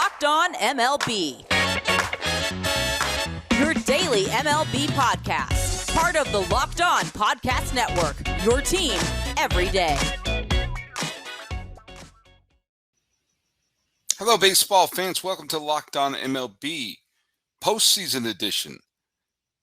Locked On MLB, your daily MLB podcast. Part of the Locked On Podcast Network, your team every day. Hello, baseball fans. Welcome to Locked On MLB postseason edition.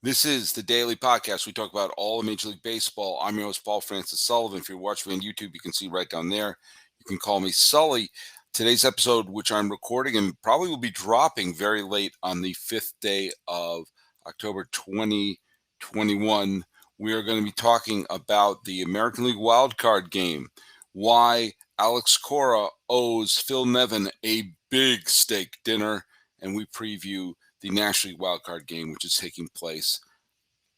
This is the daily podcast. We talk about all of Major League Baseball. I'm your host, Paul Francis Sullivan. If you're watching me on YouTube, you can see right down there. You can call me Sully. Today's episode, which I'm recording and probably will be dropping very late on the 5th day of October 2021, we are going to be talking about the American League wildcard game, why Alex Cora owes Phil Nevin a big steak dinner, and we preview the National League wildcard game, which is taking place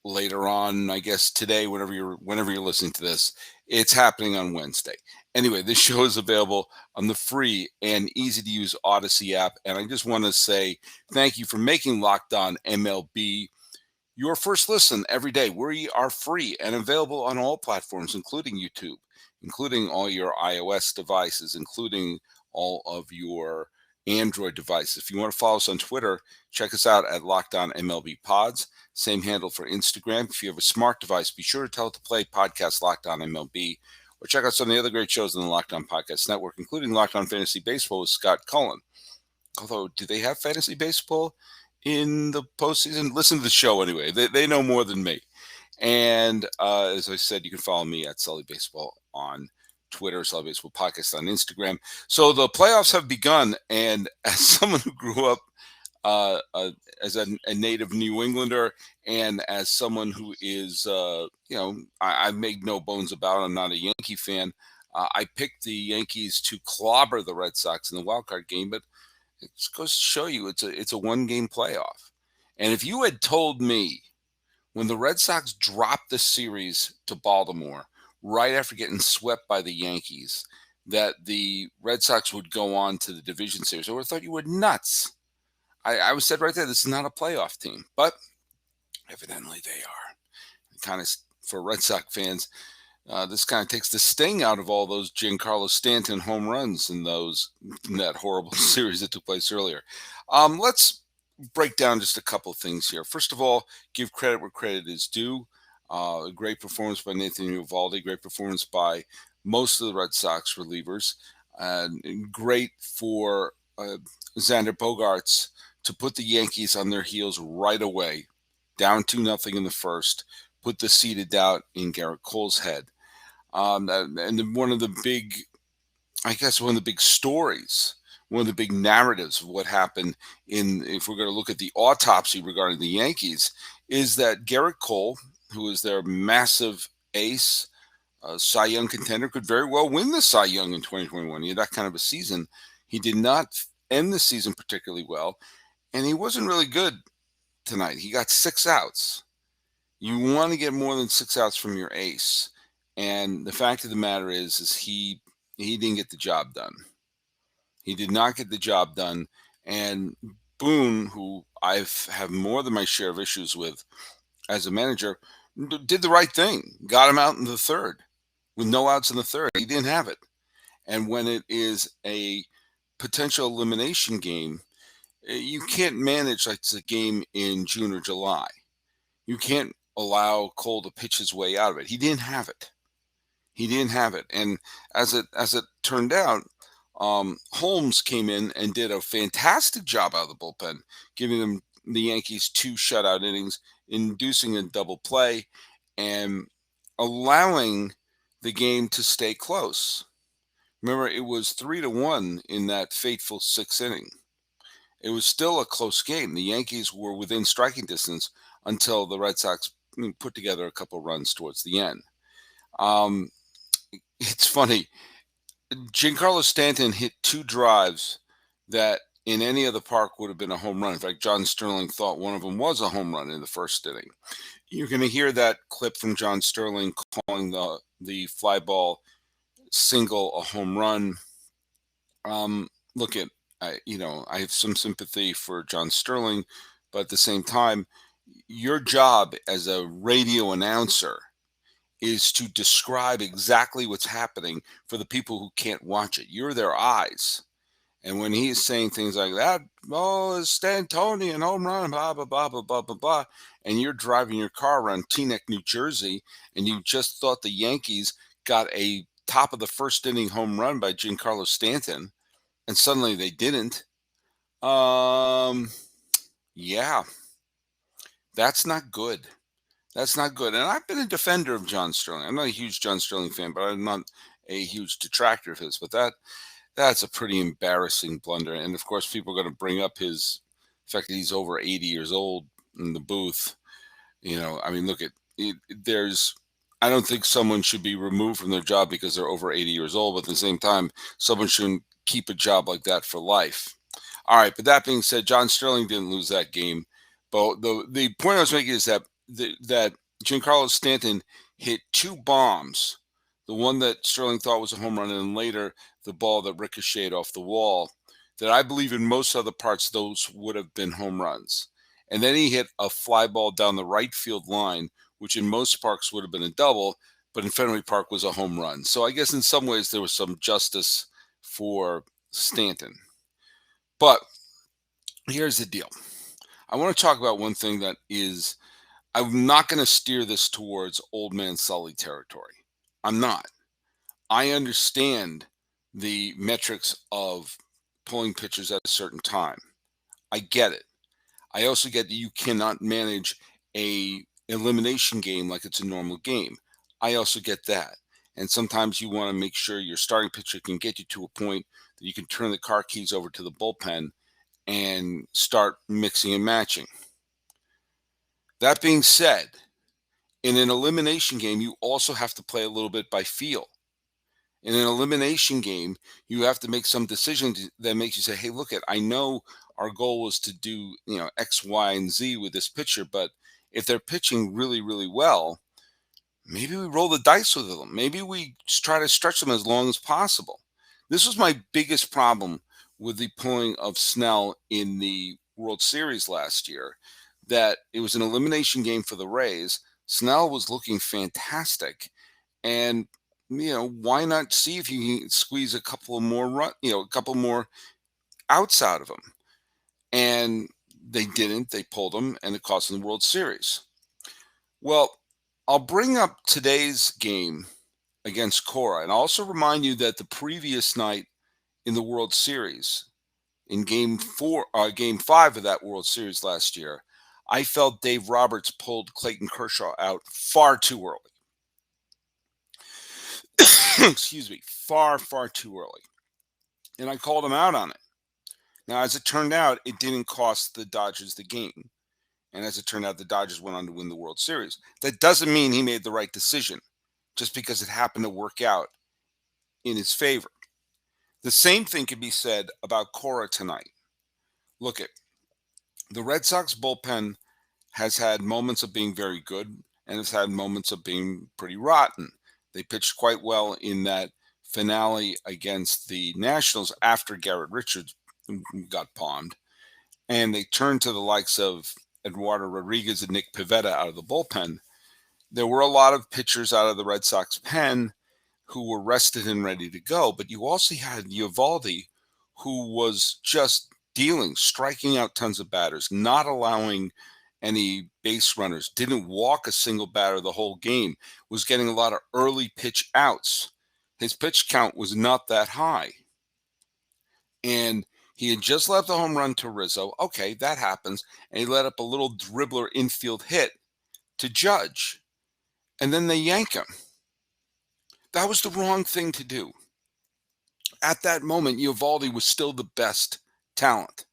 later on, I guess today, whenever you're listening to this. It's happening on Wednesday. Anyway, this show is available on the free and easy-to-use Odyssey app, and I just want to say thank you for making Locked On MLB your first listen every day. We are free and available on all platforms, including YouTube, including all your iOS devices, including all of your Android devices. If you want to follow us on Twitter, check us out at Locked On MLB Pods. Same handle for Instagram. If you have a smart device, be sure to tell it to play podcast Locked On MLB, or check out some of the other great shows on the Locked On Podcast Network, including Locked On Fantasy Baseball with Scott Cullen. Although, do they have fantasy baseball in the postseason? Listen to the show anyway. They know more than me. And as I said, you can follow me at Sully Baseball on Twitter, Sully Baseball Podcast on Instagram. So the playoffs have begun, and as someone who grew up as a native New Englander, and as someone who is, I make no bones about it, I'm not a Yankee fan. I picked the Yankees to clobber the Red Sox in the wild card game, but it goes to show you it's a one-game playoff. And if you had told me when the Red Sox dropped the series to Baltimore right after getting swept by the Yankees that the Red Sox would go on to the division series, I would have thought you were nuts. I was said right there, this is not a playoff team, but evidently they are. Kind of, for Red Sox fans, this kind of takes the sting out of all those Giancarlo Stanton home runs in that horrible series that took place earlier. Let's break down just a couple of things here. First of all, give credit where credit is due. A great performance by Nathan Eovaldi, great performance by most of the Red Sox relievers, and great for Xander Bogaerts to put the Yankees on their heels right away, down 2-0 in the first, put the seeded doubt in Garrett Cole's head. And one of the big stories, one of the big narratives of what happened if we're going to look at the autopsy regarding the Yankees, is that Garrett Cole, who is their massive ace, Cy Young contender, could very well win the Cy Young in 2021. He had that kind of a season. He did not end the season particularly well, and he wasn't really good tonight. He got 6 outs. You want to get more than 6 outs from your ace. And the fact of the matter is he didn't get the job done. He did not get the job done. And Boone, who I have more than my share of issues with as a manager, did the right thing. Got him out in the third with no outs in the third. He didn't have it. And when it is a potential elimination game, you can't manage like it's a game in June or July. You can't allow Cole to pitch his way out of it. He didn't have it. And as it turned out, Holmes came in and did a fantastic job out of the bullpen, giving them the Yankees 2 shutout innings, inducing a double play, and allowing the game to stay close. Remember, it was 3-1 in that fateful 6th inning. It was still a close game. The Yankees were within striking distance until the Red Sox put together a couple runs towards the end. It's funny. Giancarlo Stanton hit 2 drives that in any other park would have been a home run. In fact, John Sterling thought one of them was a home run in the first inning. You're going to hear that clip from John Sterling calling the fly ball single a home run. I have some sympathy for John Sterling, but at the same time, your job as a radio announcer is to describe exactly what's happening for the people who can't watch it. You're their eyes. And when he's saying things like that, oh, it's Stantonian home run, blah, blah, blah, blah, blah, blah, blah, and you're driving your car around Teaneck, New Jersey, and you just thought the Yankees got a top of the first inning home run by Giancarlo Stanton, and suddenly they didn't. Yeah, that's not good. That's not good. And I've been a defender of John Sterling. I'm not a huge John Sterling fan, but I'm not a huge detractor of his. But that's a pretty embarrassing blunder. And of course, people are going to bring up the fact that he's over 80 years old in the booth. I mean, look at it, I don't think someone should be removed from their job because they're over 80 years old, but at the same time, someone shouldn't keep a job like that for life. All right, but that being said, John Sterling didn't lose that game. But the point I was making is that that Giancarlo Stanton hit two bombs. The one that Sterling thought was a home run, and then later the ball that ricocheted off the wall. That I believe in most other parts, those would have been home runs. And then he hit a fly ball down the right field line, which in most parks would have been a double, but in Fenway Park was a home run. So I guess in some ways there was some justice for Stanton. But here's the deal. I want to talk about one thing that is, I'm not going to steer this towards old man Sully territory. I'm not. I understand the metrics of pulling pitchers at a certain time. I get it. I also get that you cannot manage a elimination game like it's a normal game. I also get that. And sometimes you want to make sure your starting pitcher can get you to a point that you can turn the car keys over to the bullpen and start mixing and matching. That being said, in an elimination game, you also have to play a little bit by feel. In an elimination game, you have to make some decision that makes you say, hey, look, I know our goal was to do, X, Y, and Z with this pitcher, but if they're pitching really, really well, maybe we roll the dice with them. Maybe we try to stretch them as long as possible. This was my biggest problem with the pulling of Snell in the World Series last year, that it was an elimination game for the Rays. Snell was looking fantastic. And, why not see if you can squeeze a couple more a couple more outs out of him? And they didn't. They pulled him, and it cost them the World Series. Well, I'll bring up today's game against Cora, and I'll also remind you that the previous night in the World Series, in Game 5 of that World Series last year, I felt Dave Roberts pulled Clayton Kershaw out far too early. Excuse me, far, far too early. And I called him out on it. Now, as it turned out, it didn't cost the Dodgers the game. And as it turned out, the Dodgers went on to win the World Series. That doesn't mean he made the right decision, just because it happened to work out in his favor. The same thing could be said about Cora tonight. Look, the Red Sox bullpen has had moments of being very good and has had moments of being pretty rotten. They pitched quite well in that finale against the Nationals after Garrett Richards got palmed. And they turned to the likes of Eduardo Rodriguez and Nick Pivetta out of the bullpen. There were a lot of pitchers out of the Red Sox pen who were rested and ready to go. But you also had Eovaldi, who was just striking out tons of batters, not allowing any base runners, didn't walk a single batter the whole game, was getting a lot of early pitch outs. His pitch count was not that high. And he had just left a home run to Rizzo. Okay, that happens. And he let up a little dribbler infield hit to Judge. And then they yank him. That was the wrong thing to do. At that moment, Eovaldi was still the best talent.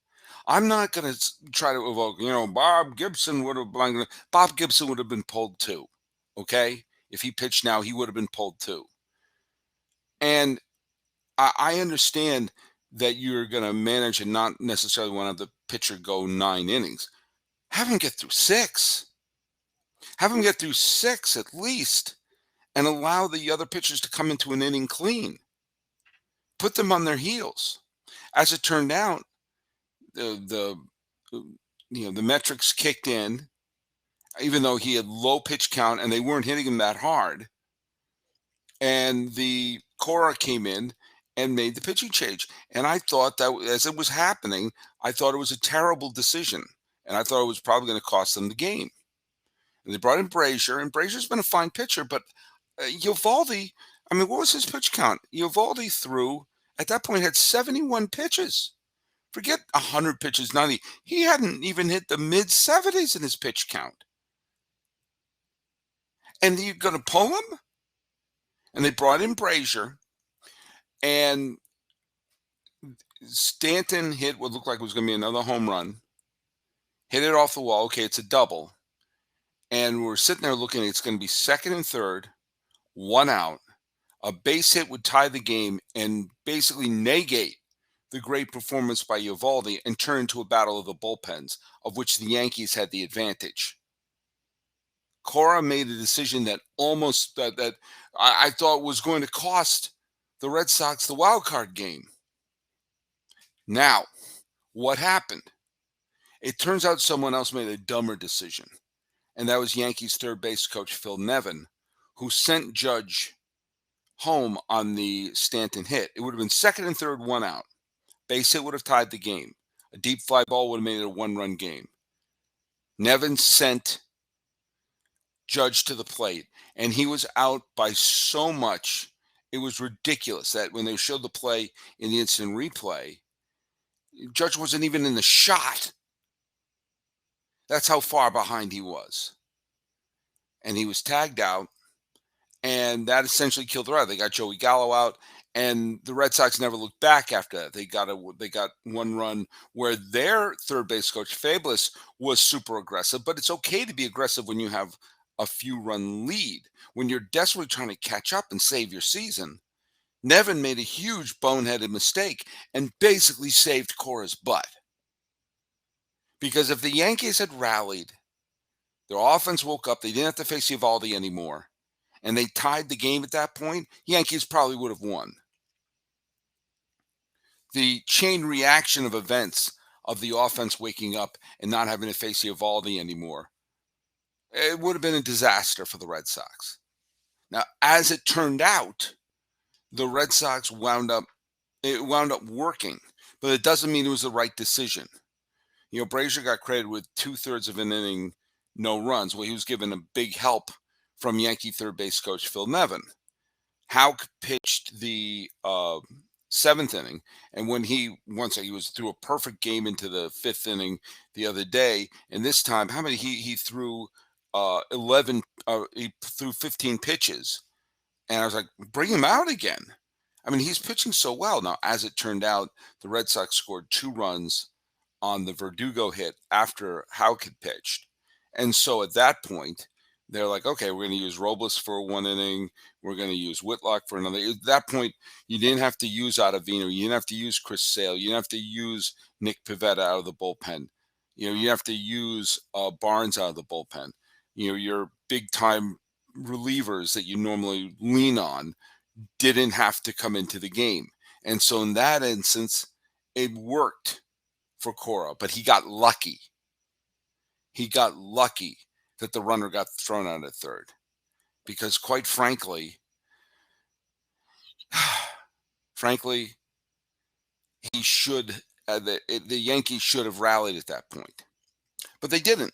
I'm not going to try to evoke, Bob Gibson would have been pulled too. Okay? If he pitched now, he would have been pulled too. And I understand that you're going to manage and not necessarily want to have the pitcher go 9 innings. Have him get through 6. Have him get through 6 at least, and allow the other pitchers to come into an inning clean. Put them on their heels. As it turned out, the metrics kicked in, even though he had low pitch count and they weren't hitting him that hard. And the Cora came in and made the pitching change. And I thought that as it was happening, I thought it was a terrible decision. And I thought it was probably going to cost them the game. And they brought in Brazier, and Brazier's been a fine pitcher, but Eovaldi, I mean, what was his pitch count? Eovaldi threw, at that point, had 71 pitches. Forget 100 pitches, 90. He hadn't even hit the mid 70s in his pitch count. And you're going to pull him? And they brought in Brazier, and Stanton hit what looked like it was going to be another home run, hit it off the wall. Okay, it's a double. And we're sitting there looking, it's going to be second and third, one out. A base hit would tie the game and basically negate the great performance by Eovaldi and turn into a battle of the bullpens, of which the Yankees had the advantage. Cora made a decision that almost that I thought was going to cost the Red Sox the wild card game. Now, what happened? It turns out someone else made a dumber decision, and that was Yankees third base coach Phil Nevin, who sent Judge home on the Stanton hit. It would have been second and third, one out. Base hit would have tied the game. A deep fly ball would have made it a one-run game. Nevin sent Judge to the plate, and he was out by so much. It was ridiculous that when they showed the play in the instant replay, Judge wasn't even in the shot. That's how far behind he was. And he was tagged out, and that essentially killed the ride. They got Joey Gallo out, and the Red Sox never looked back after that. They got one run where their third base coach, Fabulous, was super aggressive, but it's okay to be aggressive when you have a few run lead. When you're desperately trying to catch up and save your season, Nevin made a huge boneheaded mistake and basically saved Cora's butt. Because if the Yankees had rallied, their offense woke up, they didn't have to face Eovaldi anymore, and they tied the game at that point, Yankees probably would have won. The chain reaction of events of the offense waking up and not having to face Eovaldi anymore, it would have been a disaster for the Red Sox. Now, as it turned out, the Red Sox wound up working, but it doesn't mean it was the right decision. Brazier got credited with 2/3 of an inning, no runs. Well, he was given a big help from Yankee third base coach Phil Nevin. Houck pitched the seventh inning, and when he was through a perfect game into the fifth inning the other day, and this time, how many he threw 11, he threw 15 pitches, and I was like, bring him out again. I mean, he's pitching so well. Now, as it turned out, the Red Sox scored 2 runs on the Verdugo hit after Houck had pitched. And so at that point, they're like, okay, we're going to use Robles for 1 inning. We're going to use Whitlock for another. At that point, you didn't have to use Ottavino. You didn't have to use Chris Sale. You didn't have to use Nick Pivetta out of the bullpen. You have to use Barnes out of the bullpen. Your big-time relievers that you normally lean on didn't have to come into the game. And so in that instance, it worked for Cora, but he got lucky. He got lucky that the runner got thrown out at third, because quite frankly, he should the Yankees should have rallied at that point, but they didn't.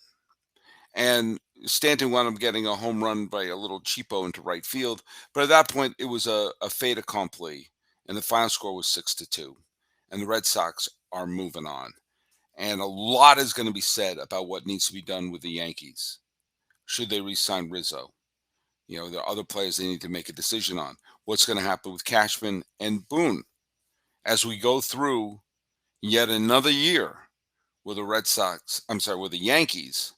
And Stanton wound up getting a home run by a little cheapo into right field, but at that point it was a fait accompli, and the final score was 6-2, and the Red Sox are moving on. And a lot is going to be said about what needs to be done with the Yankees. Should they re-sign Rizzo? There are other players they need to make a decision on. What's going to happen with Cashman and Boone as we go through yet another year where the Yankees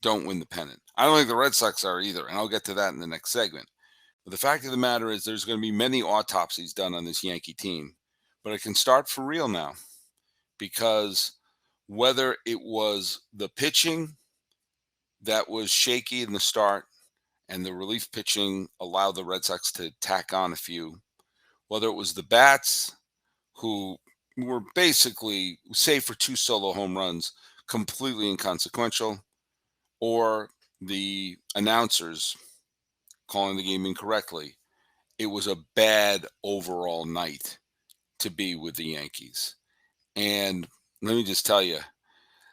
don't win the pennant. I don't think the Red Sox are either, and I'll get to that in the next segment. But the fact of the matter is there's going to be many autopsies done on this Yankee team. But it can start for real now, because whether it was the pitching that was shaky in the start and the relief pitching allowed the Red Sox to tack on a few, whether it was the bats who were basically, save for 2 solo home runs, completely inconsequential, or the announcers calling the game incorrectly, it was a bad overall night to be with the Yankees. And let me just tell you,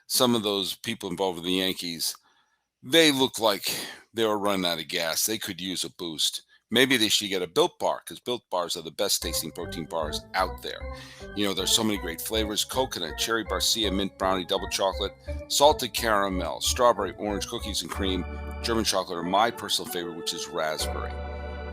some of those people involved with the Yankees, they look like they were running out of gas. They could use a boost. Maybe they should get a Built Bar, because Built Bars are the best tasting protein bars out there. There's so many great flavors: coconut, cherry barcia, mint brownie, double chocolate, salted caramel, strawberry, orange, cookies and cream, German chocolate, or my personal favorite, which is raspberry.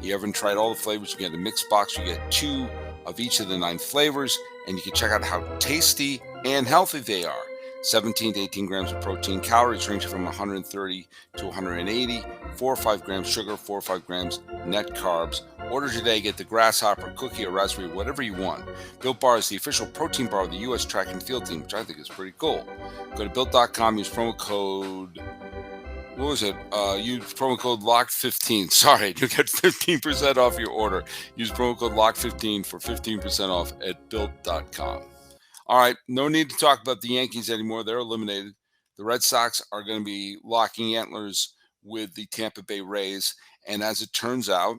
You haven't tried all the flavors? You get a mixed box. You get 2 of each of the 9 flavors, and you can check out how tasty and healthy they are. 17 to 18 grams of protein, calories ranging from 130 to 180, 4 or 5 grams sugar, 4 or 5 grams net carbs. Order today. Get the grasshopper, cookie, or raspberry, whatever you want. Built Bar is the official protein bar of the U.S. track and field team, which I think is pretty cool. Go to Built.com, use promo code... use promo code LOCK15. Sorry, you get 15% off your order. Use promo code LOCK15 for 15% off at Built.com. All right, no need to talk about the Yankees anymore. They're eliminated. The Red Sox are going to be locking antlers with the Tampa Bay Rays. And as it turns out,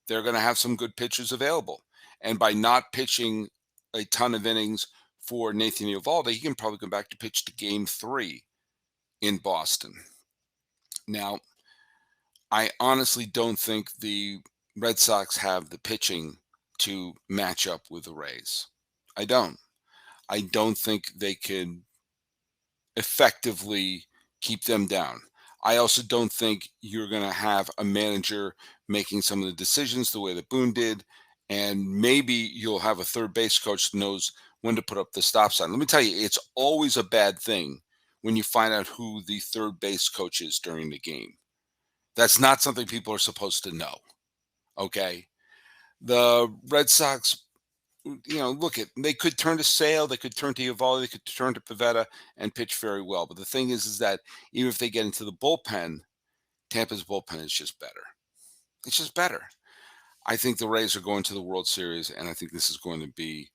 they're going to have some good pitchers available. And by not pitching a ton of innings for Nathan Eovaldi, he can probably come back to pitch to Game 3 in Boston. Now, I honestly don't think the Red Sox have the pitching to match up with the Rays. I don't think they could effectively keep them down. I also don't think you're going to have a manager making some of the decisions the way that Boone did. And maybe you'll have a third base coach that knows when to put up the stop sign. Let me tell you, it's always a bad thing when you find out who the third base coach is during the game. That's not something people are supposed to know. Okay. The Red Sox, they could turn to Sale, they could turn to Eovaldi, they could turn to Pivetta and pitch very well. But the thing is that even if they get into the bullpen, Tampa's bullpen is just better. It's just better. I think the Rays are going to the World Series, and I think this is going to be,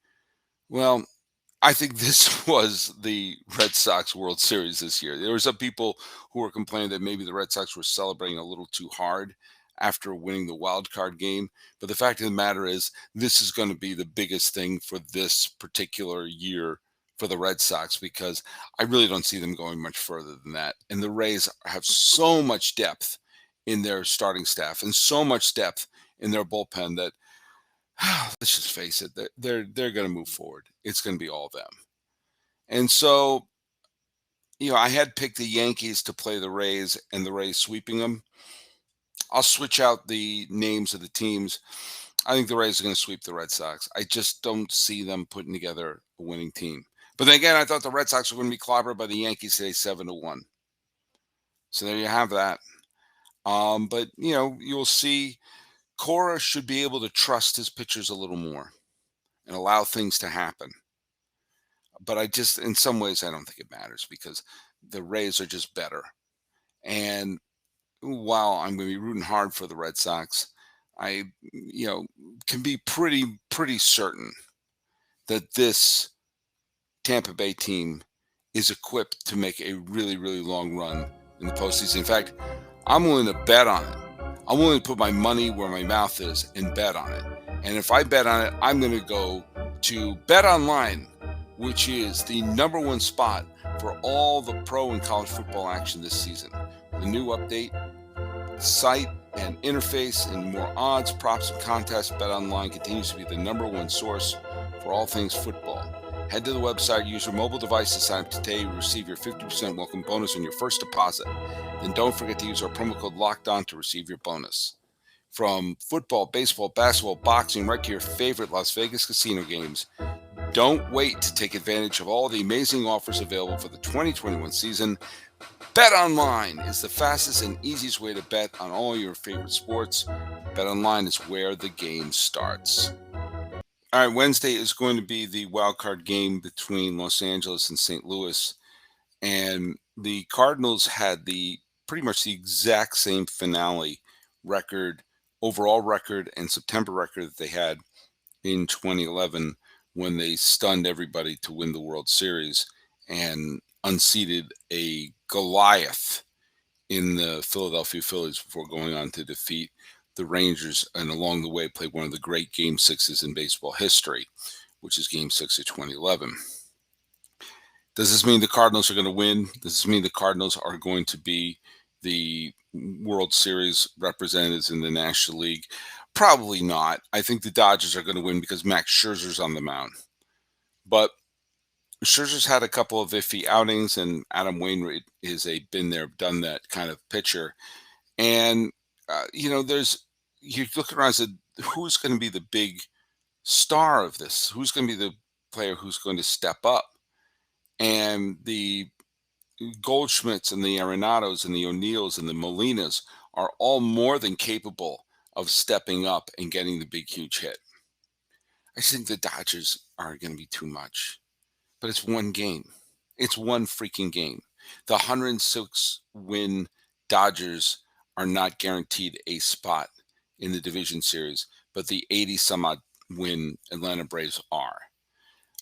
I think this was the Red Sox World Series this year. There were some people who were complaining that maybe the Red Sox were celebrating a little too hard after winning the wild card game. But the fact of the matter is, this is going to be the biggest thing for this particular year for the Red Sox, because I really don't see them going much further than that. And the Rays have so much depth in their starting staff and so much depth in their bullpen that, let's just face it, they're going to move forward. It's going to be all them. And so, I had picked the Yankees to play the Rays and the Rays sweeping them. I'll switch out the names of the teams. I think the Rays are going to sweep the Red Sox. I just don't see them putting together a winning team. But then again, I thought the Red Sox were going to be clobbered by the Yankees today, 7-1. So there you have that. But, you'll see Cora should be able to trust his pitchers a little more and allow things to happen. But in some ways, I don't think it matters, because the Rays are just better. And while I'm going to be rooting hard for the Red Sox, I, can be pretty certain that this Tampa Bay team is equipped to make a really, really long run in the postseason. In fact, I'm willing to bet on it. I'm willing to put my money where my mouth is and bet on it. And if I bet on it, I'm going to go to BetOnline, which is the number one spot for all the pro and college football action this season. The new update, site and interface, and more odds, props, and contests, BetOnline continues to be the number one source for all things football. Head to the website, use your mobile device to sign up today to receive your 50% welcome bonus on your first deposit. Then don't forget to use our promo code LOCKEDON to receive your bonus. From football, baseball, basketball, boxing, right to your favorite Las Vegas casino games, don't wait to take advantage of all the amazing offers available for the 2021 season. BetOnline is the fastest and easiest way to bet on all your favorite sports. BetOnline is where the game starts. All right, Wednesday is going to be the wild card game between Los Angeles and St. Louis. And the Cardinals had pretty much the exact same finale record, overall record, and September record that they had in 2011 when they stunned everybody to win the World Series and unseated a Goliath in the Philadelphia Phillies before going on to defeat the Rangers, and along the way played one of the great Game 6s in baseball history, which is Game 6 of 2011. Does this mean the Cardinals are going to win? Does this mean the Cardinals are going to be the World Series representatives in the National League? Probably not. I think the Dodgers are going to win because Max Scherzer's on the mound. But Scherzer's had a couple of iffy outings, and Adam Wainwright is a been there, done that kind of pitcher. And, you look around and said, who's going to be the big star of this? Who's going to be the player who's going to step up? And the Goldschmidts and the Arenados and the O'Neills and the Molinas are all more than capable of stepping up and getting the big, huge hit. I think the Dodgers are going to be too much. But it's one game. It's one freaking game. The 106-win Dodgers are not guaranteed a spot in the division series, but the 80-some-odd win Atlanta Braves are.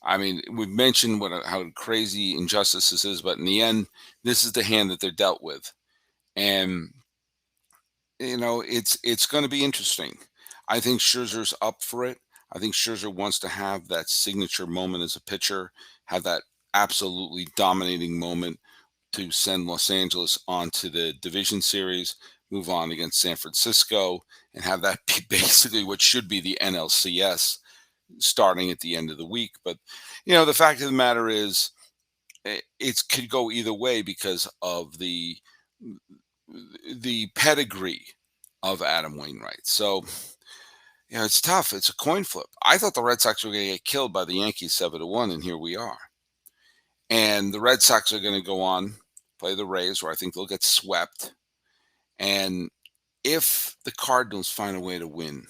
I mean, we've mentioned how crazy injustice this is, but in the end, this is the hand that they're dealt with. And, it's going to be interesting. I think Scherzer's up for it. I think Scherzer wants to have that signature moment as a pitcher, have that absolutely dominating moment to send Los Angeles on to the division series, move on against San Francisco, and have that be basically what should be the NLCS starting at the end of the week. But, the fact of the matter is it could go either way because of the pedigree of Adam Wainwright. So, it's tough. It's a coin flip. I thought the Red Sox were going to get killed by the Yankees 7-1, and here we are. And the Red Sox are going to go on, play the Rays, where I think they'll get swept. And if the Cardinals find a way to win,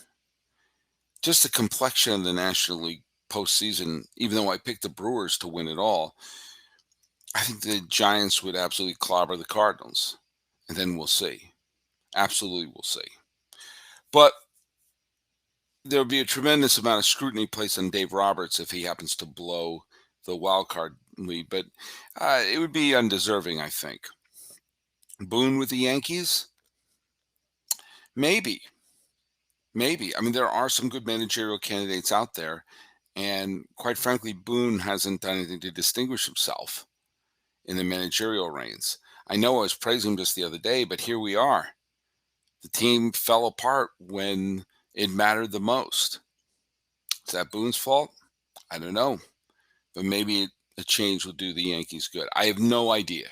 just the complexion of the National League postseason, even though I picked the Brewers to win it all, I think the Giants would absolutely clobber the Cardinals. And then we'll see. Absolutely we'll see. But there'll be a tremendous amount of scrutiny placed on Dave Roberts if he happens to blow the wild card lead, but it would be undeserving, I think. Boone with the Yankees? Maybe. I mean, there are some good managerial candidates out there, and quite frankly, Boone hasn't done anything to distinguish himself in the managerial reigns. I know I was praising him just the other day, but here we are. The team fell apart when it mattered the most. Is that Boone's fault? I don't know. But maybe a change will do the Yankees good. I have no idea.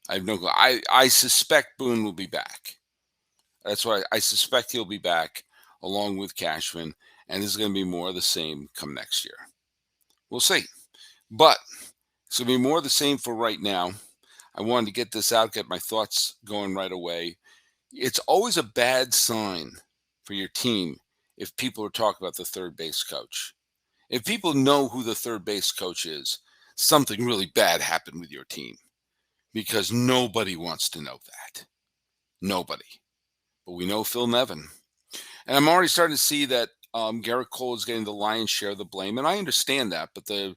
I have no clue. I suspect Boone will be back. That's why I suspect he'll be back along with Cashman, and this is going to be more of the same come next year. We'll see. But it's going to be more of the same for right now. I wanted to get this out, get my thoughts going right away. It's always a bad sign for your team if people are talking about the third base coach. If people know who the third base coach is, something really bad happened with your team because nobody wants to know that. Nobody. But we know Phil Nevin. And I'm already starting to see that Garrett Cole is getting the lion's share of the blame. And I understand that. But the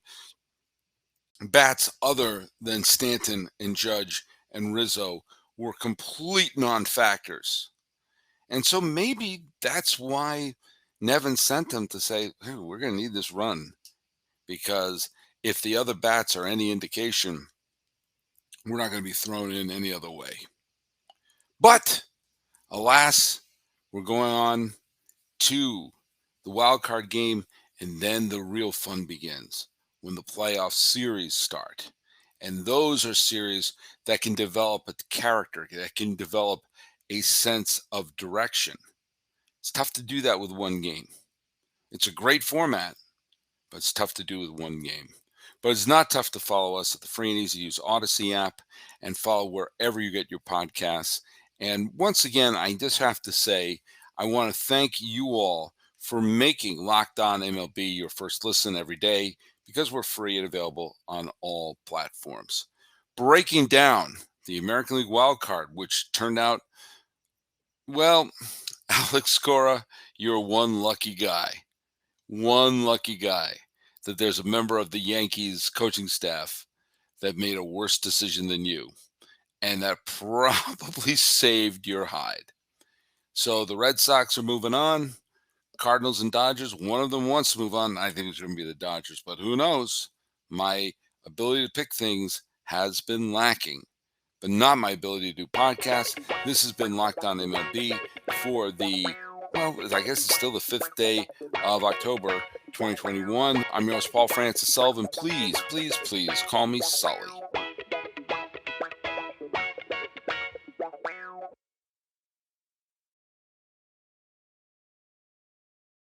bats other than Stanton and Judge and Rizzo were complete non-factors. And so maybe that's why Nevin sent him to say, hey, we're going to need this run. Because if the other bats are any indication, we're not going to be thrown in any other way. But, alas, we're going on to the wild card game, and then the real fun begins when the playoff series start. And those are series that can develop a character, that can develop a sense of direction. It's tough to do that with one game. It's a great format, but it's tough to do with one game. But it's not tough to follow us at the free and easy to use Odyssey app and follow wherever you get your podcasts. And once again, I just have to say, I want to thank you all for making Locked On MLB your first listen every day because we're free and available on all platforms. Breaking down the American League wild card, which turned out, well, Alex Cora, you're one lucky guy. One lucky guy that there's a member of the Yankees coaching staff that made a worse decision than you. And that probably saved your hide. So the Red Sox are moving on. Cardinals and Dodgers, one of them wants to move on. I think it's going to be the Dodgers, but who knows? My ability to pick things has been lacking, but not my ability to do podcasts. This has been Locked On MLB for I guess it's still the 5th day of October 2021. I'm your host, Paul Francis Sullivan. Please, please, please call me Sully.